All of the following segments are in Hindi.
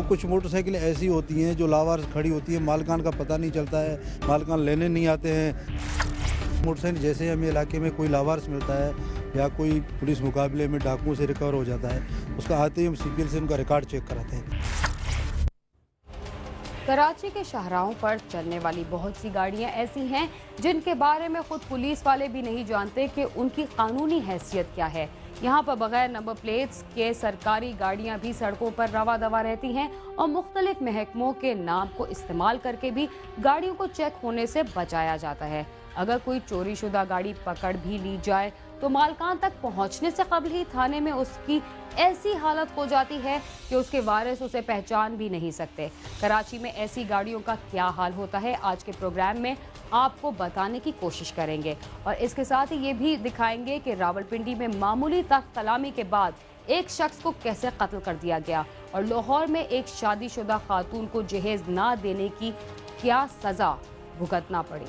कुछ मोटरसाइकिल ऐसी होती हैं जो लावारिस खड़ी होती है, मालिकान का पता नहीं चलता है, मालिकान लेने नहीं आते हैं। मोटरसाइकिल जैसे हमें इलाके में कोई लावारिस मिलता है या कोई पुलिस मुकाबले में डाकुओं से रिकवर हो जाता है, उसका आते ही हम CPL से उनका रिकॉर्ड चेक कराते हैं। कराची के शाहराहों पर चलने वाली बहुत सी गाड़ियां ऐसी हैं जिनके बारे में खुद पुलिस वाले भी नहीं जानते कि उनकी कानूनी हैसियत क्या है। यहाँ पर बगैर नंबर प्लेट्स के सरकारी गाड़ियां भी सड़कों पर रवा दवा रहती हैं और मुख्तलिफ महकमों के नाम को इस्तेमाल करके भी गाड़ियों को चेक होने से बचाया जाता है। अगर कोई चोरी शुदा गाड़ी पकड़ भी ली जाए तो मालकान तक पहुंचने से कबल ही थाने में उसकी ऐसी हालत हो जाती है कि उसके वारिस उसे पहचान भी नहीं सकते। कराची में ऐसी गाड़ियों का क्या हाल होता है, आज के प्रोग्राम में आपको बताने की कोशिश करेंगे और इसके साथ ही ये भी दिखाएंगे कि रावलपिंडी में मामूली तख्त कलामी के बाद एक शख्स को कैसे कत्ल कर दिया गया और लाहौर में एक शादीशुदा खातून को जहेज ना देने की क्या सजा भुगतना पड़ी।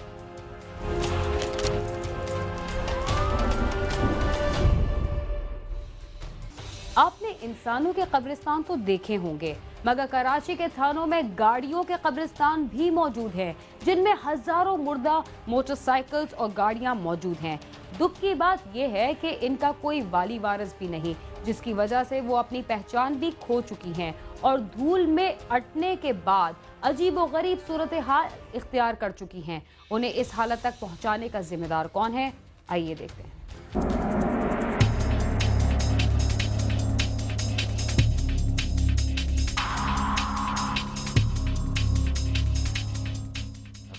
आपने इंसानों के कब्रिस्तान तो देखे होंगे, मगर कराची के थानों में गाड़ियों के कब्रिस्तान भी मौजूद हैं जिनमें हजारों मुर्दा मोटरसाइकिल्स और गाड़ियां मौजूद हैं। दुख की बात यह है कि इनका कोई वाली वारिस भी नहीं, जिसकी वजह से वो अपनी पहचान भी खो चुकी हैं और धूल में अटने के बाद अजीबोगरीब सूरत हाल इख्तियार कर चुकी हैं। उन्हें इस हालत तक पहुंचाने का जिम्मेदार कौन है, आइए देखते हैं।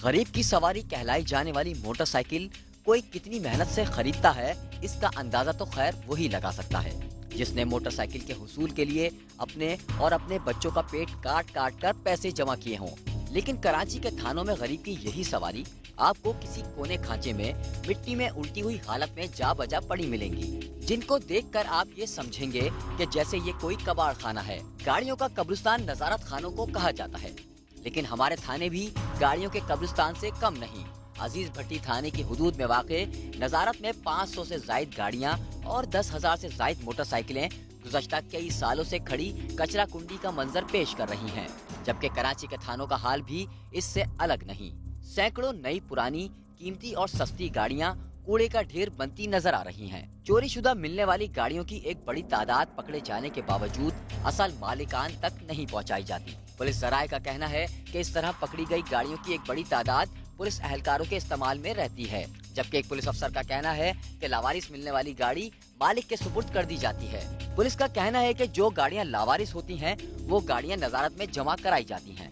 गरीब की सवारी कहलाई जाने वाली मोटरसाइकिल कोई कितनी मेहनत से खरीदता है, इसका अंदाजा तो खैर वही लगा सकता है जिसने मोटरसाइकिल के हुसूल के लिए अपने और अपने बच्चों का पेट काट काट कर पैसे जमा किए हों। लेकिन कराची के थानों में गरीब की यही सवारी आपको किसी कोने खांचे में मिट्टी में उल्टी हुई हालत में जा बजा पड़ी मिलेंगी, जिनको देखकर आप ये समझेंगे कि जैसे ये कोई कबाड़ खाना है। गाड़ियों का कब्रिस्तान नजारत खानों को कहा जाता है, लेकिन हमारे थाने भी गाड़ियों के कब्रिस्तान से कम नहीं। अजीज भट्टी थाने की हुदूद में वाक़े नजारत में 500 से जायद गाड़ियां और 10,000 से जायद मोटरसाइकिलें गुज़श्ता कई सालों से खड़ी कचरा कुंडी का मंजर पेश कर रही हैं, जबकि कराची के थानों का हाल भी इससे अलग नहीं। सैकड़ों नई पुरानी कीमती और सस्ती गाड़ियां कूड़े का ढेर बनती नजर आ रही हैं। चोरी शुदा मिलने वाली गाड़ियों की एक बड़ी तादाद पकड़े जाने के बावजूद असल मालिकान तक नहीं पहुंचाई जाती। पुलिस जराये का कहना है कि इस तरह पकड़ी गई गाड़ियों की एक बड़ी तादाद पुलिस अहलकारों के इस्तेमाल में रहती है, जबकि एक पुलिस अफसर का कहना है कि लावारिस मिलने वाली गाड़ी मालिक के सुपुर्द कर दी जाती है। पुलिस का कहना है कि जो गाड़ियां लावारिस होती हैं वो गाड़ियां नजारत में जमा कराई जाती हैं।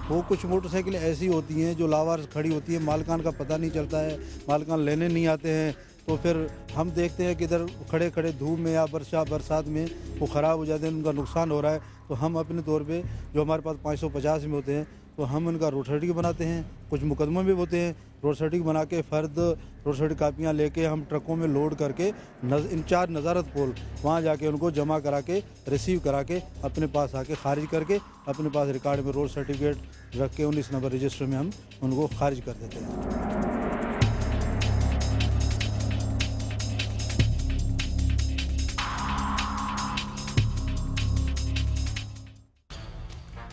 वो कुछ मोटरसाइकिल ऐसी होती हैं जो लावारिस खड़ी होती है, मालिकान का पता नहीं चलता है, मालिकान लेने नहीं आते हैं, तो फिर हम देखते हैं कि इधर खड़े खड़े धूप में या बरसात में वो ख़राब हो जाते हैं, उनका नुकसान हो रहा है। तो हम अपने तौर पे जो हमारे पास 550 में होते हैं तो हम उनका रोड सर्टिफिकेट बनाते हैं। कुछ मुकदमे भी होते हैं, रोड सर्टिफिकेट बना के फ़र्द रोड सर्टिफिकेट कापियाँ लेके हम ट्रकों में लोड करके इंचार्ज नज़ारत पोल वहाँ जाके उनको जमा करा के रिसीव करा के अपने पास आके खारिज करके अपने पास रिकॉर्ड में रोड सर्टिफिकेट रख के 19 नंबर रजिस्टर में हम उनको खारिज कर देते हैं।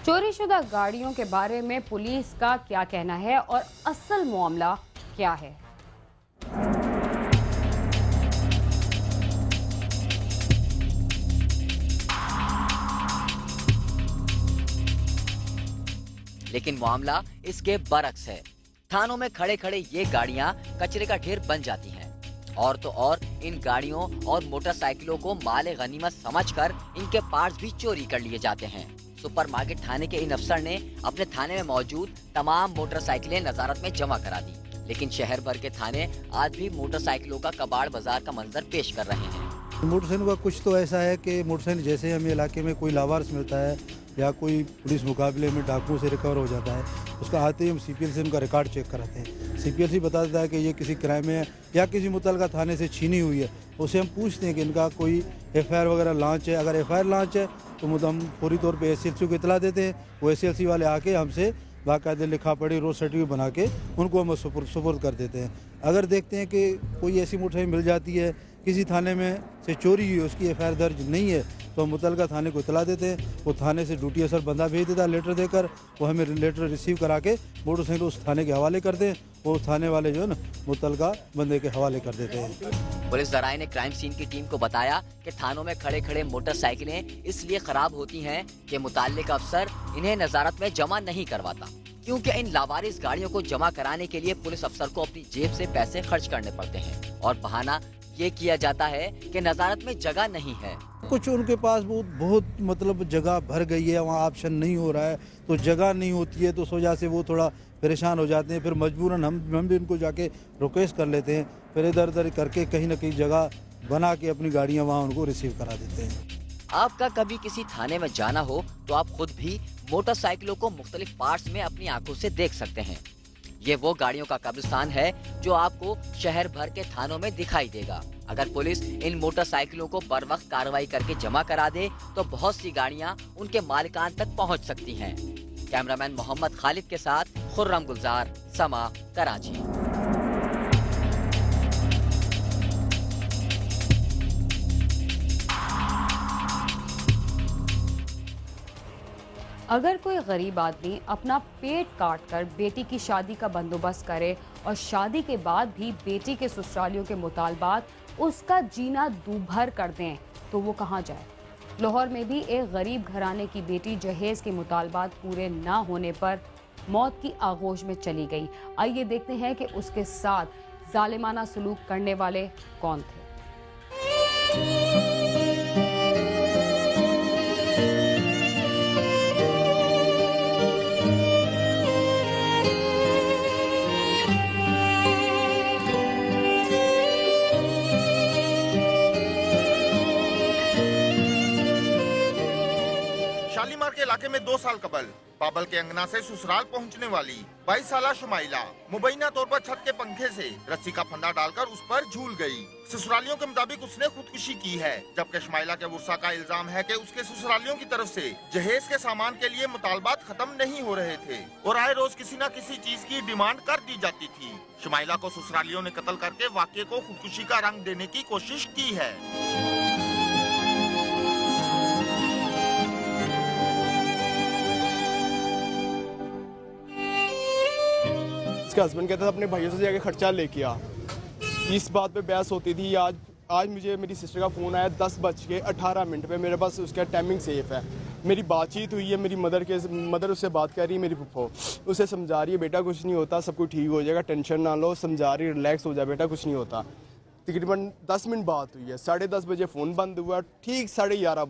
चोरीशुदा गाड़ियों के बारे में पुलिस का क्या कहना है और असल मामला क्या है? लेकिन मामला इसके बरक्स है। थानों में खड़े खड़े ये गाड़ियां कचरे का ढेर बन जाती हैं और तो और इन गाड़ियों और मोटरसाइकिलों को माले गनीमत समझकर इनके पार्ट्स भी चोरी कर लिए जाते हैं। सुपरमार्केट थाने के इन अफसर ने अपने थाने में मौजूद तमाम मोटरसाइकिलें नजारत में जमा करा दी, लेकिन शहर भर के थाने आज भी मोटरसाइकिलों का कबाड़ बाजार का मंजर पेश कर रहे हैं। मोटरसाइकिल का कुछ तो ऐसा है कि मोटरसाइकिल जैसे हमें इलाके में कोई लावारिस मिलता है या कोई पुलिस मुकाबले में डाकुओं से रिकवर हो जाता है, उसका आते ही हम CPL से उनका रिकॉर्ड चेक कराते हैं। CPL से बता देता है कि ये किसी क्राइम में या किसी मुतलका थाने से छीनी हुई है। उससे हम पूछते हैं कि इनका कोई FIR वगैरह लॉन्च है। अगर FIR लॉन्च है तो हम पूरी तौर पे SLC को इतला देते हैं। वो SLC वाले आके हमसे बाकायदे लिखा पढ़ी रोड सर्टिफिकेट बना के उनको हम सुपुर्द कर देते हैं। अगर देखते हैं कि कोई ऐसी मोटरसाइकिल मिल जाती है किसी थाने में से चोरी हुई, उसकी FIR दर्ज नहीं है, तो हम मुतलका थाने को इतला देते हैं। वो थाने से ड्यूटी असर बंदा भेज देता है लेटर देकर, वो हमें लेटर रिसीव करा के मोटरसाइकिल उस थाने के हवाले करते हैं। वो थाने वाले जो है ना मुतलका बंदे के हवाले कर देते हैं। पुलिस जराये ने क्राइम सीन की टीम को बताया कि थानों में खड़े खड़े मोटरसाइकिलें इसलिए खराब होती हैं कि मुताल्लिक अफसर इन्हें नजारत में जमा नहीं करवाता, क्योंकि इन लावारिस गाड़ियों को जमा कराने के लिए पुलिस अफसर को अपनी जेब से पैसे खर्च करने पड़ते हैं और बहाना ये किया जाता है कि नजारत में जगह नहीं है। कुछ उनके पास बहुत मतलब जगह भर गई है, वहाँ ऑप्शन नहीं हो रहा है, तो जगह नहीं होती है, तो इस वजह से वो थोड़ा परेशान हो जाते हैं। फिर मजबूरन हम भी उनको जाके रिक्वेस्ट कर लेते हैं, फिर इधर उधर करके कहीं ना कहीं जगह बना के अपनी गाड़ियाँ वहाँ उनको रिसीव करा देते हैं। आपका कभी किसी थाने में जाना हो तो आप खुद भी मोटरसाइकिलों को मुख्तलिफ पार्ट्स में अपनी आंखों से देख सकते हैं। ये वो गाड़ियों का कब्रिस्तान है जो आपको शहर भर के थानों में दिखाई देगा। अगर पुलिस इन मोटरसाइकिलों को बर वक्त कार्रवाई करके जमा करा दे तो बहुत सी गाड़ियां उनके मालिकान तक पहुंच सकती हैं। कैमरामैन मोहम्मद खालिद के साथ खुर्रम गुलजार, समा, कराची। अगर कोई गरीब आदमी अपना पेट काट कर बेटी की शादी का बंदोबस्त करे और शादी के बाद भी बेटी के ससुरालियों के मुतालबात उसका जीना दूभर कर दें तो वो कहाँ जाए। लाहौर में भी एक गरीब घराने की बेटी जहेज के मुतालबात पूरे ना होने पर मौत की आगोश में चली गई। आइए देखते हैं कि उसके साथ जालिमाना सलूक करने वाले कौन थे। शालीमार के इलाके में 2 साल कबल बाबल के अंगना से ससुराल पहुंचने वाली 22 साला शुमाइला मुबैना तौर पर छत के पंखे से रस्सी का फंदा डालकर उस पर झूल गई। ससुरालियों के मुताबिक उसने खुदकुशी की है, जबकि शुमाइला के वर्सा का इल्जाम है कि उसके ससुरालियों की तरफ से जहेज के सामान के लिए मुतालबात खत्म नहीं हो रहे थे और आए रोज किसी न किसी चीज की डिमांड कर दी जाती थी। शुमाइला को ससुरालियों ने कत्ल करके वाक़ये को खुदकुशी का रंग देने की कोशिश की है। उसके हस्बैंड कहता था अपने भाइयों से जाके खर्चा लेके आ। इस बात पे बहस होती थी। आज मुझे मेरी सिस्टर का फ़ोन आया 10:18 पे, मेरे पास उसका टाइमिंग सेफ है। मेरी बातचीत हुई है, मेरी मदर उससे बात कर रही है, मेरी फुफ्फो उसे समझा रही है बेटा कुछ नहीं होता, सब कुछ ठीक हो जाएगा, टेंशन ना लो, समझा रही, रिलैक्स हो जाए बेटा कुछ नहीं होता। तकरीबन 10 मिनट बात हुई है, 10:30 बजे फ़ोन बंद हुआ। ठीक 11:30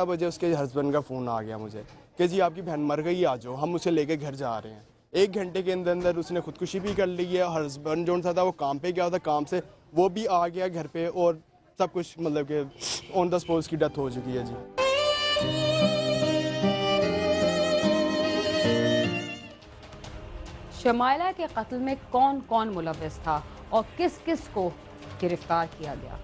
बजे उसके हस्बैंड का फ़ोन आ गया मुझे कि जी आपकी बहन मर गई, आ जाओ, हम उसे लेके घर जा रहे हैं। 1 घंटे के अंदर उसने खुदकुशी भी कर ली है। हस्बैंड जो था वो काम पे गया था, काम से वो भी आ गया घर पे और सब कुछ मतलब कि ऑन द स्पॉट की डेथ हो चुकी है जी। शमाइला के कत्ल में कौन कौन मुलव्विस था और किस किस को गिरफ्तार किया गया।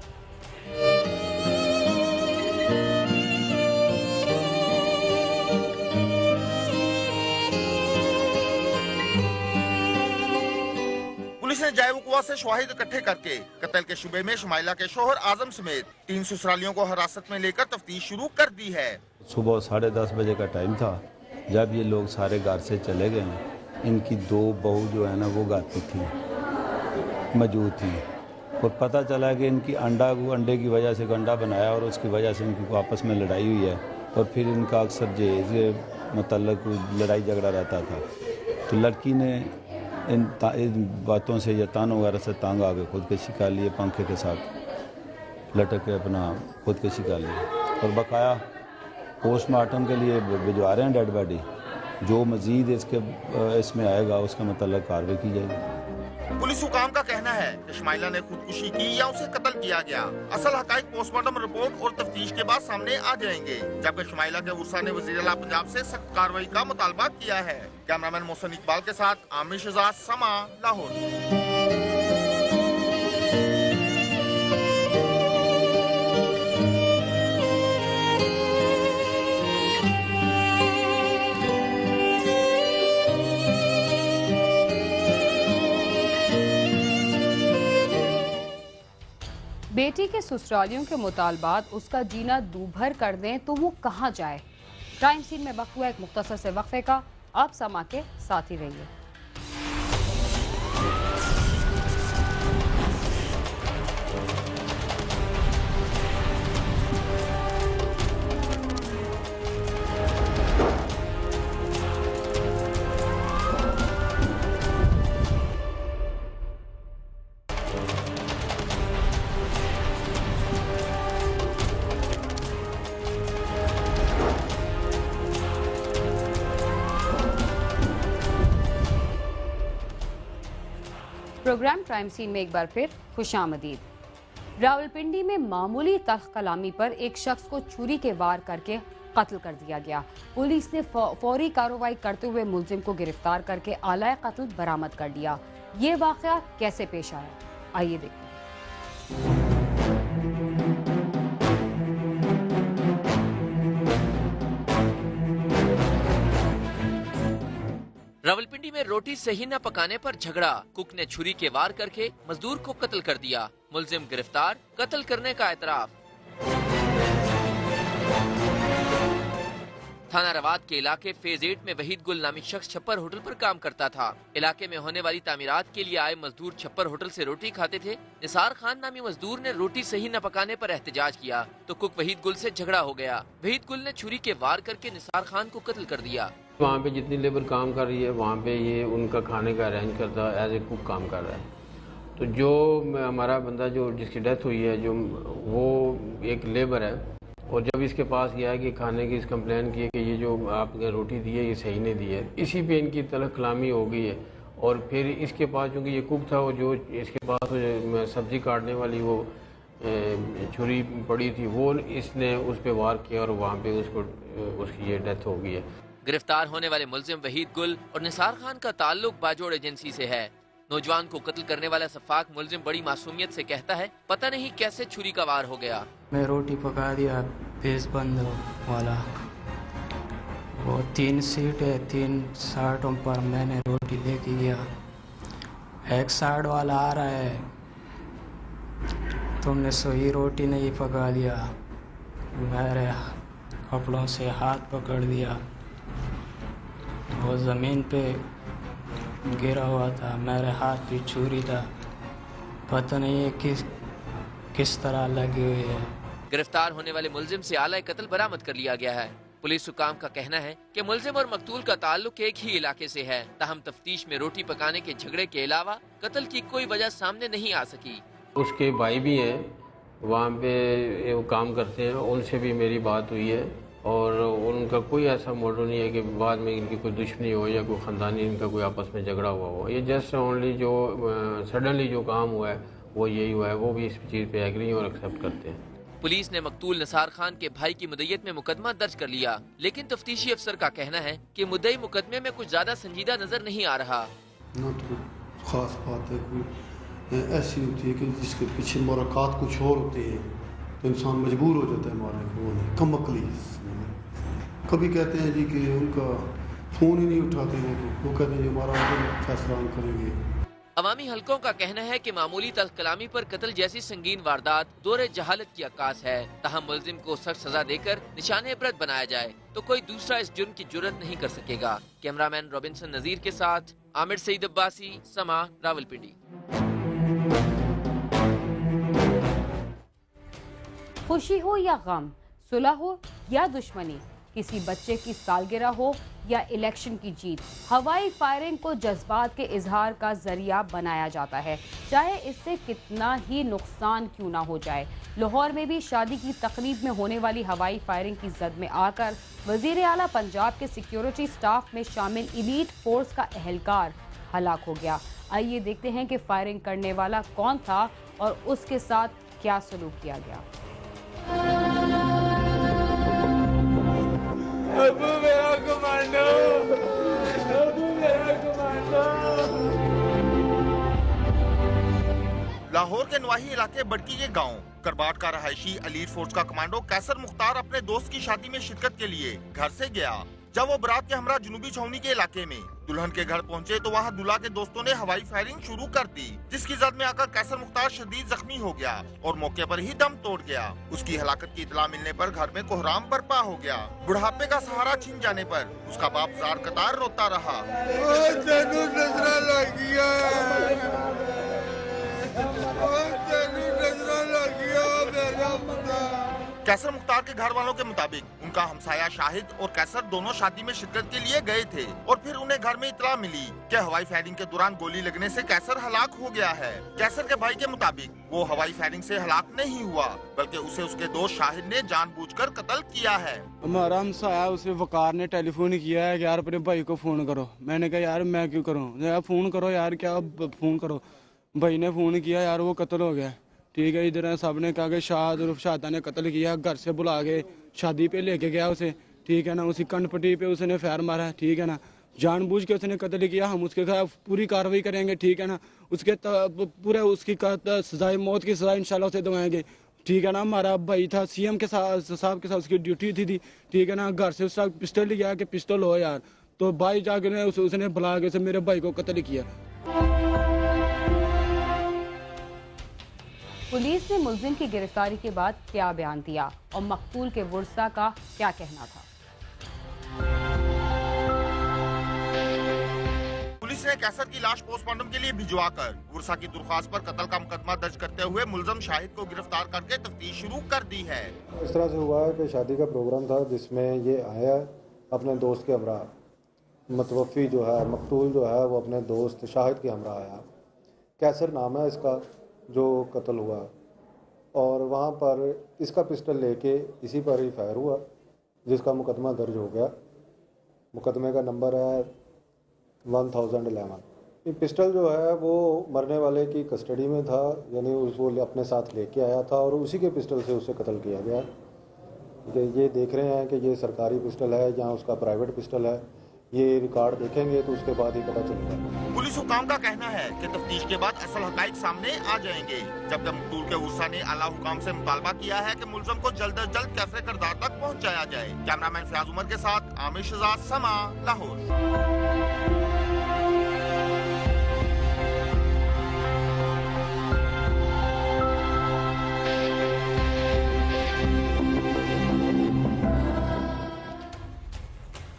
पुलिस ने जायवकुआ से शवाहिद इकट्ठे करके कत्ल के शुबे में शुमाइला के शोहर आजम समेत 3 ससुरालियों को हिरासत में लेकर तफ्तीश शुरू कर दी है। सुबह 10:30 बजे का टाइम था जब ये लोग सारे घर से चले गए। इनकी 2 बहू जो है ना वो घर पे थी, मौजूद थी और पता चला कि इनकी अंडे की वजह से अंडा बनाया और उसकी वजह से इनकी आपस में लड़ाई हुई है और फिर इनका अक्सर जहेज के मतलब लड़ाई झगड़ा रहता था। तो लड़की ने इन बातों से या तान वगैरह से तंग आके खुदकुशी कर लिए, पंखे के साथ लटक के अपना खुदकुशी कर ली और बकाया पोस्टमार्टम के लिए भिजवा रहे हैं डेड बॉडी। जो मजीद इसमें आएगा उसका मतलब कार्रवाई की जाएगी। पुलिस हुकाम का कहना है कि शुमाइला ने खुदकुशी की या उसे कत्ल किया गया। असल हकाइक पोस्टमार्टम रिपोर्ट और तफ्तीश के बाद सामने आ जाएंगे। जबकि शुमाइला के वर्सा ने वज़ीर-ए-आला पंजाब से सख्त कार्रवाई का मुतालबा किया है। कैमरामैन मोहसिन इकबाल के साथ आमिर शहजाद, समा, लाहौर। बेटी के ससुरालियों के मुतालबात उसका जीना दूभर कर दें तो वो कहाँ जाए। क्राइम सीन में वक्त हुआ एक मुख्तसर से वक्फे का, आप समा के साथ ही रहिए। प्रोग्राम क्राइम सीन में एक बार फिर खुशामदीद। रावलपिंडी में मामूली तल्ख कलामी पर एक शख्स को छुरी के वार करके कत्ल कर दिया गया। पुलिस ने फौरी कार्रवाई करते हुए मुलजिम को गिरफ्तार करके आलाए कत्ल बरामद कर लिया। ये वाकया कैसे पेश आया, आइए देखते हैं। रावलपिंडी में रोटी सही न पकाने पर झगड़ा, कुक ने छुरी के वार करके मजदूर को कत्ल कर दिया। मुलजिम गिरफ्तार, कत्ल करने का एतराफ। थाना रवात के इलाके फेज 8 में वहीद गुल नामी शख्स छप्पर होटल पर काम करता था। इलाके में होने वाली तामीरात के लिए आए मजदूर छप्पर होटल से रोटी खाते थे। निसार खान नामी मजदूर ने रोटी सही न पकाने पर एहतजाज किया तो कुक वहीद गुल से झगड़ा हो गया। वहीद गुल ने छुरी के वार करके निसार खान को कत्ल कर दिया। वहाँ पे जितनी लेबर काम कर रही है वहाँ पे ये उनका खाने का अरेंज करता है, एज ए कुक काम कर रहा है। तो जो हमारा बंदा जो जिसकी डेथ हुई है जो वो एक लेबर है, और जब इसके पास गया कि खाने की इस कंप्लेन की कि ये जो आपने रोटी दी है ये सही नहीं दी है, इसी पे इनकी तलख कलामी हो गई है। और फिर इसके पास चूँकि ये कुक था, वो जो इसके पास सब्ज़ी काटने वाली वो छुरी पड़ी थी, वो इसने उस पर वार किया और वहाँ पे उसकी ये डेथ हो गई है। गिरफ्तार होने वाले मुलजिम वहीद गुल और निसार खान का ताल्लुक बाजोड़ एजेंसी से है। नौजवान को कत्ल करने वाला सफाक मुलजिम बड़ी मासूमियत से कहता है, पता नहीं कैसे छुरी का वार हो गया। मैं रोटी पका दिया, पेज बंद वाला, वो 3 सीट है, 3 साइडों पर मैंने रोटी लेके गया। एक साइड वाला आ रहा है, तुमने सही रोटी नहीं पका दिया। मेरे कपड़ों से हाथ पकड़ दिया, वो ज़मीन पे गिरा हुआ था, मेरे हाथ पे छुरी था, पता नहीं है किस तरह लगी हुई है। गिरफ्तार होने वाले मुलजिम से आला कत्ल बरामद कर लिया गया है। पुलिस हुकाम का कहना है कि मुलजिम और मकतूल का ताल्लुक एक ही इलाके से है। ताहम तफ्तीश में रोटी पकाने के झगड़े के अलावा कत्ल की कोई वजह सामने नहीं आ सकी। उसके भाई भी हैं वहाँ पे, वो काम करते हैं, उनसे भी मेरी बात हुई है और उनका कोई ऐसा मोटिव नहीं है कि बाद में इनकी कोई दुश्मनी हो या कोई ख़ानदानी इनका कोई आपस में झगड़ा हुआ हो। ये जस्ट ओनली जो सडनली जो काम हुआ है वो यही हुआ है। वो भी इस चीज़ पे एग्री और एक्सेप्ट करते हैं। पुलिस ने मकतूल निसार खान के भाई की मुद्दत में मुकदमा दर्ज कर लिया, लेकिन तफ्तीशी अफसर का कहना है कि मुद्दई मुकदमे में कुछ ज्यादा संजीदा नजर नहीं आ रहा। ना तो खास बात है, कोई ऐसी होती है कि जिसके पीछे मुराकात कुछ और होती है तो इंसान मजबूर हो जाता है मारने को। वो नहीं, कम अकली। कभी कहते हैं जी कि उनका फ़ोन ही नहीं उठाते हैं, वो कहते हैं हमारा फैसला हम करेंगे। अवामी हलकों का कहना है कि मामूली तल्ख कलामी पर कत्ल जैसी संगीन वारदात दौरे जहालत की अक्कास है। ताहम मुलजिम को सख्त सजा देकर निशाने इबरत बनाया जाए तो कोई दूसरा इस जुर्म की जुर्रत नहीं कर सकेगा। कैमरामैन रॉबिन्सन नजीर के साथ आमिर सईद अब्बासी, समा, रावलपिंडी। खुशी हो या गम, सुलह हो या दुश्मनी, किसी बच्चे की सालगिरह हो या इलेक्शन की जीत, हवाई फायरिंग को जज्बात के इजहार का जरिया बनाया जाता है, चाहे इससे कितना ही नुकसान क्यों ना हो जाए। लाहौर में भी शादी की तकरीब में होने वाली हवाई फायरिंग की जद में आकर वजीर आला पंजाब के सिक्योरिटी स्टाफ में शामिल इलीट फोर्स का एहलकार हलाक हो गया। आइए देखते हैं कि फायरिंग करने वाला कौन था और उसके साथ क्या सलूक किया गया। अबू मेरा कमांडो, अबू मेरा कमांडो। लाहौर के नवाही इलाके बड़की के गांव करबाट का रहायशी एलीट फोर्स का कमांडो कैसर मुख्तार अपने दोस्त की शादी में शिरकत के लिए घर से गया। जब वो बारात के हमरा जुनूबी छावनी के इलाके में दुल्हन के घर पहुंचे तो वहां दूल्हा के दोस्तों ने हवाई फायरिंग शुरू कर दी, जिसकी जद में आकर कैसर मुख्तार शदीद जख्मी हो गया और मौके पर ही दम तोड़ गया। उसकी हलाकत की इतला मिलने पर घर में कोहराम बरपा हो गया। बुढ़ापे का सहारा छीन जाने पर उसका बाप जार कतार रोता रहा। कैसर मुख्तार के घर वालों के मुताबिक उनका हमसाया शाहिद और कैसर दोनों शादी में शिरकत के लिए गए थे और फिर उन्हें घर में इतला मिली कि हवाई फायरिंग के दौरान गोली लगने से कैसर हलाक हो गया है। कैसर के भाई के मुताबिक वो हवाई फायरिंग से हलाक नहीं हुआ बल्कि उसे उसके दोस्त शाहिद ने जानबूझकर कत्ल किया है। हमारा हमसाया उसे वकार ने टेलीफोन किया है कि यार अपने भाई को फोन करो। मैंने कहा यार मैं क्यों करूँ, यार फोन करो यार, क्या फोन करो। भाई ने फोन किया यार, वो कत्ल हो गया। ठीक है, इधर सब ने कहा कि शाहदा ने कत्ल किया, घर से बुला के शादी पे लेके गया उसे। ठीक है ना, उसी कनपट्टी पे उसने फायर मारा है। ठीक है ना, जानबूझ के उसने कत्ल किया। हम उसके खिलाफ पूरी कार्रवाई करेंगे। ठीक है ना, उसके पूरे उसकी सजाए मौत की सजा इंशाल्लाह उसे दवाएंगे। ठीक है ना, हमारा भाई था सीएम के साहब के साथ उसकी ड्यूटी थी। ठीक है ना, घर से उसका पिस्टल लिया कि पिस्टल हो यार, तो भाई जाके उसने बुला के मेरे भाई को कत्ल किया। पुलिस ने मुलजिम की गिरफ्तारी के बाद क्या बयान दिया और मकतूल के वर्सा का क्या कहना था? पुलिस ने कैसर की लाश पोस्टमार्टम के लिए भिजवाकर वर्सा की दरख्वास्त पर कत्ल का मुकदमा दर्ज करते हुए मुलजिम शाहिद को गिरफ्तार करके तफ्तीश शुरू कर दी है। इस तरह से हुआ है कि शादी का प्रोग्राम था जिसमें ये आया अपने दोस्त के हमरा, मतवफ़ी जो है मकतूल जो है वो अपने दोस्त शाहिद के हमरा आया। कैसर नाम है इसका जो कत्ल हुआ, और वहाँ पर इसका पिस्टल लेके इसी पर ही फायर हुआ जिसका मुकदमा दर्ज हो गया। मुकदमे का नंबर है 1011। ये पिस्टल जो है वो मरने वाले की कस्टडी में था, यानी उसको अपने साथ लेके आया था और उसी के पिस्टल से उसे कत्ल किया गया। ये देख रहे हैं कि ये सरकारी पिस्टल है या उसका प्राइवेट पिस्टल है, ये रिकॉर्ड देखेंगे तो उसके बाद ही पता चलेगा। पुलिस हुकाम का कहना है कि तफ्तीश के बाद असल हकाइक सामने आ जाएंगे। जबकि मकतूल के वर्सा ने आला हुकाम से मुतालबा किया है कि मुलजिम को जल्द अज जल्द कैफे किरदार तक पहुंचाया जाए। कैमरामैन फयाज उमर के साथ आमिर शहजाद, समा, लाहौर।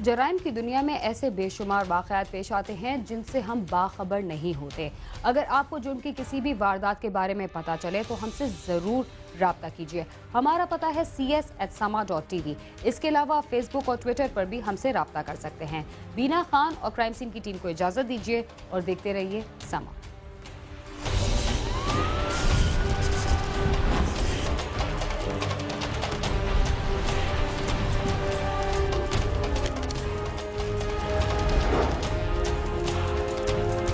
जराइम की दुनिया में ऐसे बेशुमार वाक़यात पेश आते हैं जिनसे हम बाखबर नहीं होते। अगर आपको जुर्म की किसी भी वारदात के बारे में पता चले तो हमसे ज़रूर राब्ता कीजिए। हमारा पता है cs@sama.tv। इसके अलावा फेसबुक और ट्विटर पर भी हमसे राब्ता कर सकते हैं। बीना खान और क्राइम सीन की टीम को इजाज़त दीजिए और देखते रहिए समा।